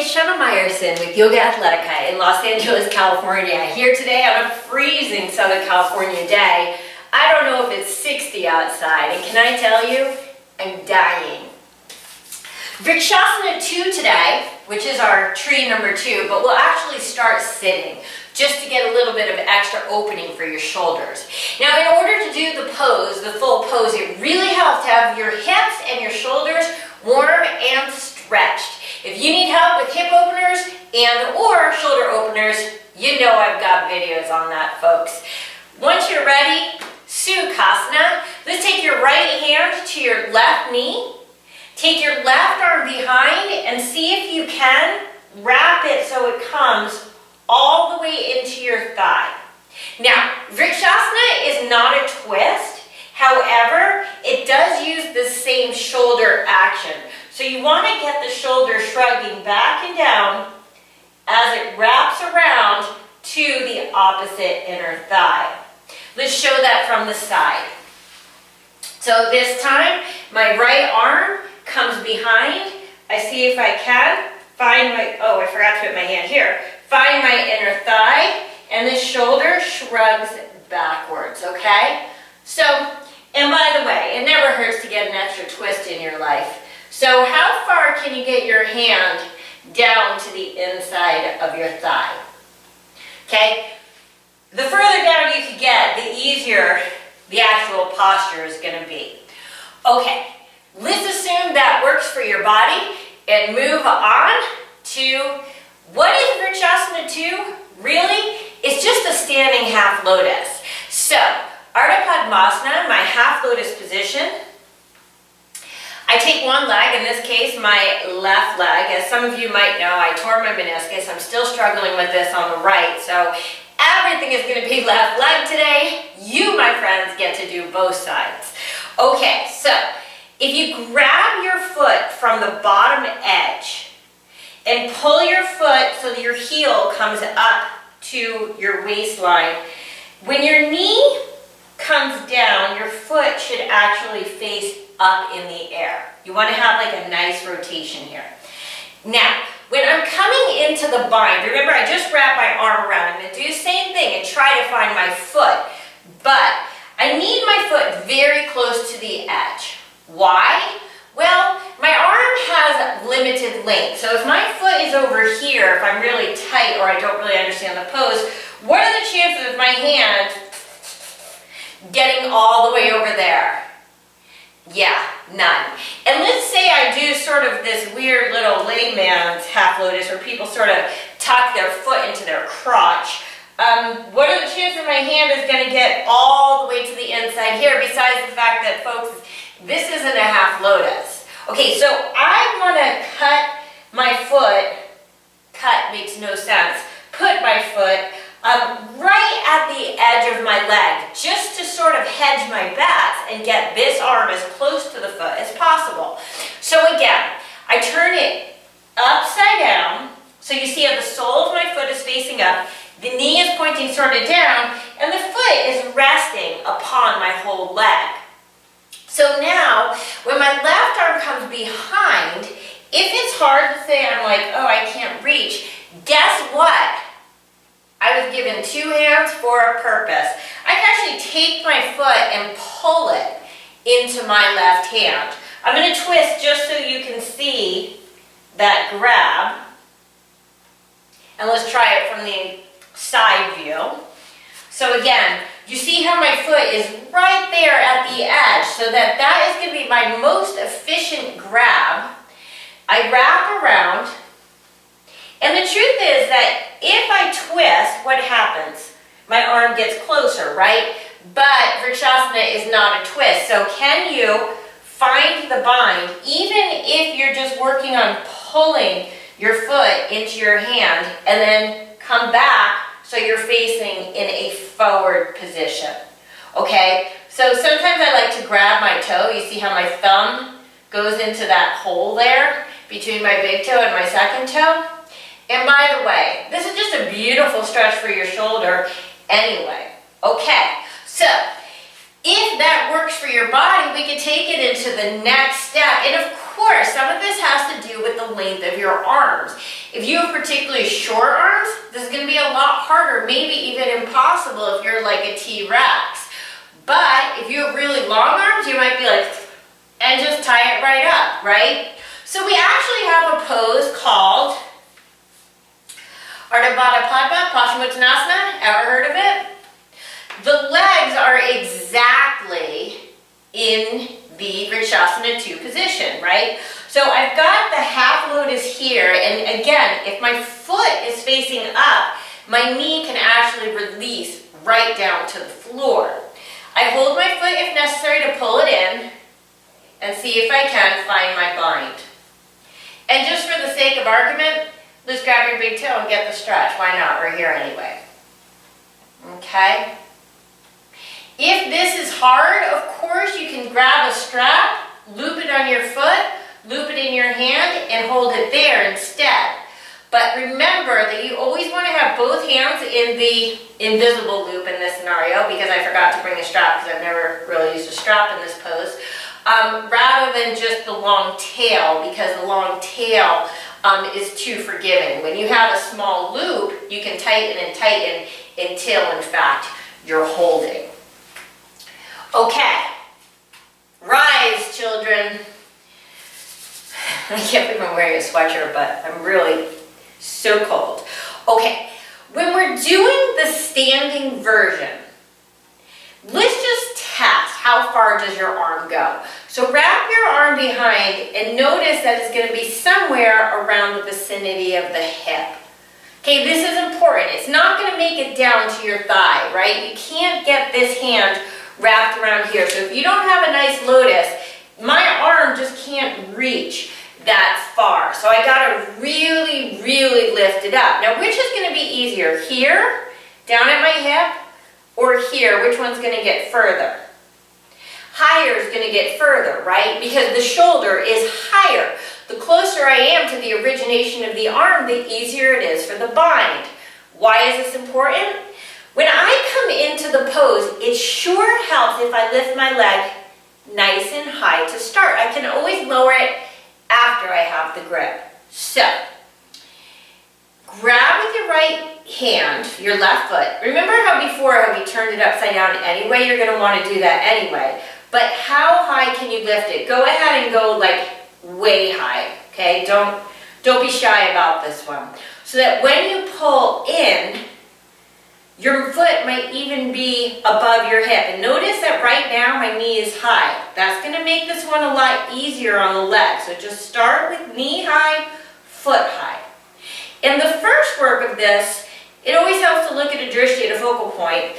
it's Shana Meyerson with YOGAthletica in Los Angeles, California. Here today on a freezing Southern California day. I don't know if it's 60 outside, and can I tell you, I'm dying. Vrksasana 2 today, which is our tree number 2, but we'll actually start sitting just to get a little bit of extra opening for your shoulders. Now, in order to do the pose, the full pose, it really helps to have your hips and your shoulders warm and stretched. If you need help with hip openers and or shoulder openers, you know I've got videos on that, folks. Once you're ready, Vrksasana. Let's take your right hand to your left knee. Take your left arm behind and see if you can wrap it so it comes all the way into your thigh. Now, Vrksasana is not a twist. However, it does use the same shoulder action. So you want to get the shoulder shrugging back and down as it wraps around to the opposite inner thigh. Let's show that from the side. So this time, my right arm comes behind. I see if I can find my, I forgot to put my hand here. Find my inner thigh, and the shoulder shrugs backwards, okay? So, and by the way, it never hurts to get an extra twist in your life. So how far can you get your hand down to the inside of your thigh? Okay? The further down you can get, the easier the actual posture is going to be. Okay, let's assume that works for your body and move on to what is Vrksasana 2? Really? It's just a standing half lotus. So, Ardha Padmasana, my half lotus position. I take one leg, in this case my left leg. As some of you might know, I tore my meniscus. I'm still struggling with this on the right, so everything is going to be left leg today. You, my friends, get to do both sides. Okay, so if you grab your foot from the bottom edge and pull your foot so that your heel comes up to your waistline, when your knee comes down, your foot should actually face up in the air. You want to have like a nice rotation here. Now, when I'm coming into the bind, remember I just wrapped my arm around. I'm going to do the same thing and try to find my foot, but I need my foot very close to the edge. Why? Well, my arm has limited length, so if my foot is over here, if I'm really tight or I don't really understand the pose, what are the chances of my hand getting all the way over there? Yeah, none. And let's say I do sort of this weird little layman's half lotus where people sort of tuck their foot into their crotch. What are the chances my hand is going to get all the way to the inside here, besides the fact that, folks, this isn't a half lotus. Okay, so I want to cut my foot, cut makes no sense, put my foot right at the edge of my leg, just to sort of hedge my bats and get this arm as close to the foot as possible. So again, I turn it upside down, so you see how the sole of my foot is facing up, the knee is pointing sort of down, and the foot is resting upon my whole leg. So now, when my left arm comes behind, if it's hard to say, I'm like, oh, I can't reach, guess what? I was given 2 hands for a purpose. I can actually take my foot and pull it into my left hand. I'm going to twist just so you can see that grab. And let's try it from the side view. So again, you see how my foot is right there at the edge, so that is going to be my most efficient grab. I wrap around, and the truth is that if I twist, what happens? My arm gets closer, right? But Vrksasana is not a twist, so can you find the bind, even if you're just working on pulling your foot into your hand, and then come back so you're facing in a forward position, okay? So sometimes I like to grab my toe. You see how my thumb goes into that hole there between my big toe and my second toe? And by the way, this is just a beautiful stretch for your shoulder anyway. Okay, so if that works for your body, we can take it into the next step. And of course, some of this has to do with the length of your arms. If you have particularly short arms, this is going to be a lot harder, maybe even impossible if you're like a T-Rex. But if you have really long arms, you might be like, and just tie it right up, right? So we actually have a pose called Ardha Padma Paschimottanasana. Ever heard of it? The legs are exactly in the Vrksasana 2 position, right? So I've got the half lotus here, and again, if my foot is facing up, my knee can actually release right down to the floor. I hold my foot if necessary to pull it in and see if I can find my bind. And just for the sake of argument, let's grab your big toe and get the stretch. Why not? We're here anyway. Okay? If this is hard, of course, you can grab a strap, loop it on your foot, loop it in your hand, and hold it there instead. But remember that you always want to have both hands in the invisible loop in this scenario, because I forgot to bring a strap because I've never really used a strap in this pose, rather than just the long tail, because the long tail is too forgiving. When you have a small loop, you can tighten and tighten until, in fact, you're holding. Okay, rise, children. I can't believe I'm wearing a sweatshirt, but I'm really so cold. Okay, when we're doing the standing version, let's just test how far does your arm go. So wrap your arm behind and notice that it's going to be somewhere around the vicinity of the hip. Okay, this is important. It's not going to make it down to your thigh, right? You can't get this hand wrapped around here. So if you don't have a nice lotus, my arm just can't reach that far. So I gotta really, really lift it up. Now, which is gonna be easier? Here, down at my hip, or here? Which one's gonna get further? Higher is gonna get further, right? Because the shoulder is higher. The closer I am to the origination of the arm, the easier it is for the bind. Why is this important? When I come into the pose, it sure helps if I lift my leg nice and high to start. I can always lower it after I have the grip. So, grab with your right hand, your left foot. Remember how before we turned it upside down anyway? You're going to want to do that anyway. But how high can you lift it? Go ahead and go like way high, okay? Don't be shy about this one. So that when you pull in, your foot might even be above your hip. And notice that right now my knee is high. That's going to make this one a lot easier on the leg. So just start with knee high, foot high. And the first work of this, it always helps to look at a drishti at a focal point,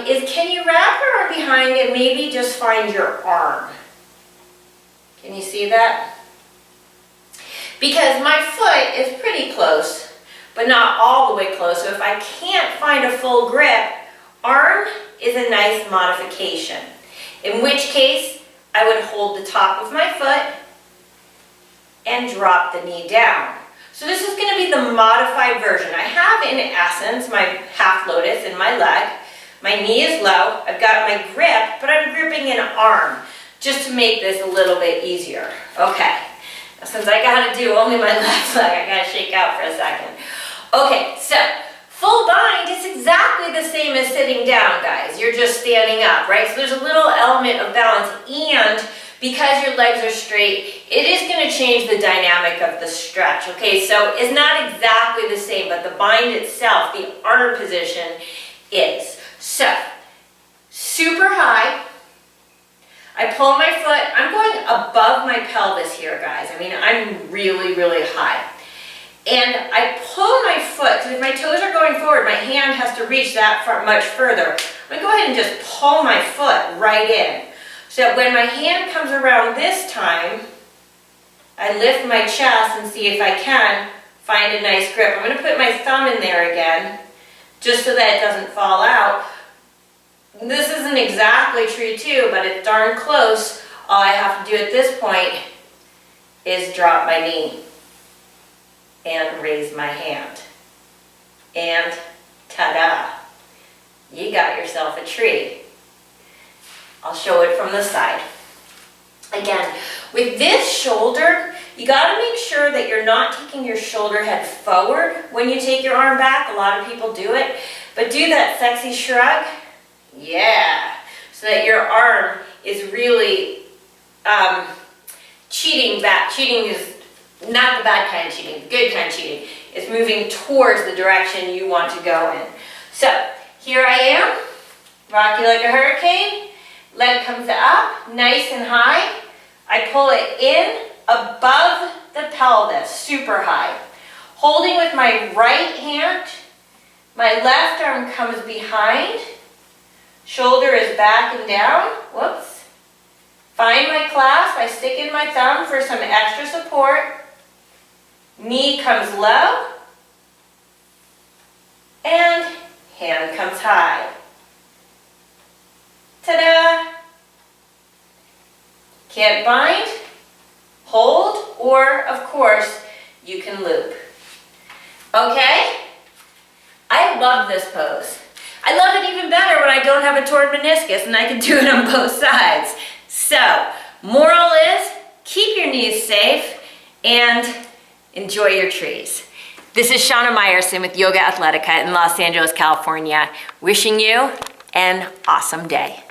is can you wrap your arm behind and maybe just find your arm? Can you see that? Because my foot is pretty close, but not all the way close. So if I can't find a full grip, arm is a nice modification. In which case, I would hold the top of my foot and drop the knee down. So this is going to be the modified version. I have, in essence, my half lotus in my leg. My knee is low. I've got my grip, but I'm gripping an arm just to make this a little bit easier. Okay. Now, since I got to do only my left leg, I got to shake out for a second. Okay, so full bind is exactly the same as sitting down, guys. You're just standing up, right? So there's a little element of balance, and because your legs are straight, it is going to change the dynamic of the stretch, okay? So it's not exactly the same, but the bind itself, the arm position, is. So, super high. I pull my foot. I'm going above my pelvis here, guys. I mean, I'm really, really high. And I pull my foot, because if my toes are going forward, my hand has to reach that much further. I'm going to go ahead and just pull my foot right in. So that when my hand comes around this time, I lift my chest and see if I can find a nice grip. I'm going to put my thumb in there again, just so that it doesn't fall out. This isn't exactly true too, but it's darn close. All I have to do at this point is drop my knee and raise my hand. And ta-da! You got yourself a tree. I'll show it from the side. Again, with this shoulder, you gotta make sure that you're not taking your shoulder head forward when you take your arm back. A lot of people do it, but do that sexy shrug. Yeah, so that your arm is really cheating back. Cheating is not the bad kind of cheating, the good kind of cheating. It's moving towards the direction you want to go in. So here I am, rock you like a hurricane. Leg comes up, nice and high. I pull it in above the pelvis, super high. Holding with my right hand, my left arm comes behind. Shoulder is back and down. Whoops. Find my clasp. I stick in my thumb for some extra support. Knee comes low. And hand comes high. Ta-da! Can't bind, hold, or of course, you can loop. Okay? I love this pose. I love it even better when I don't have a torn meniscus and I can do it on both sides. So, moral is, keep your knees safe and enjoy your trees. This is Shana Meyerson with Yoga Athletica in Los Angeles, California, wishing you an awesome day.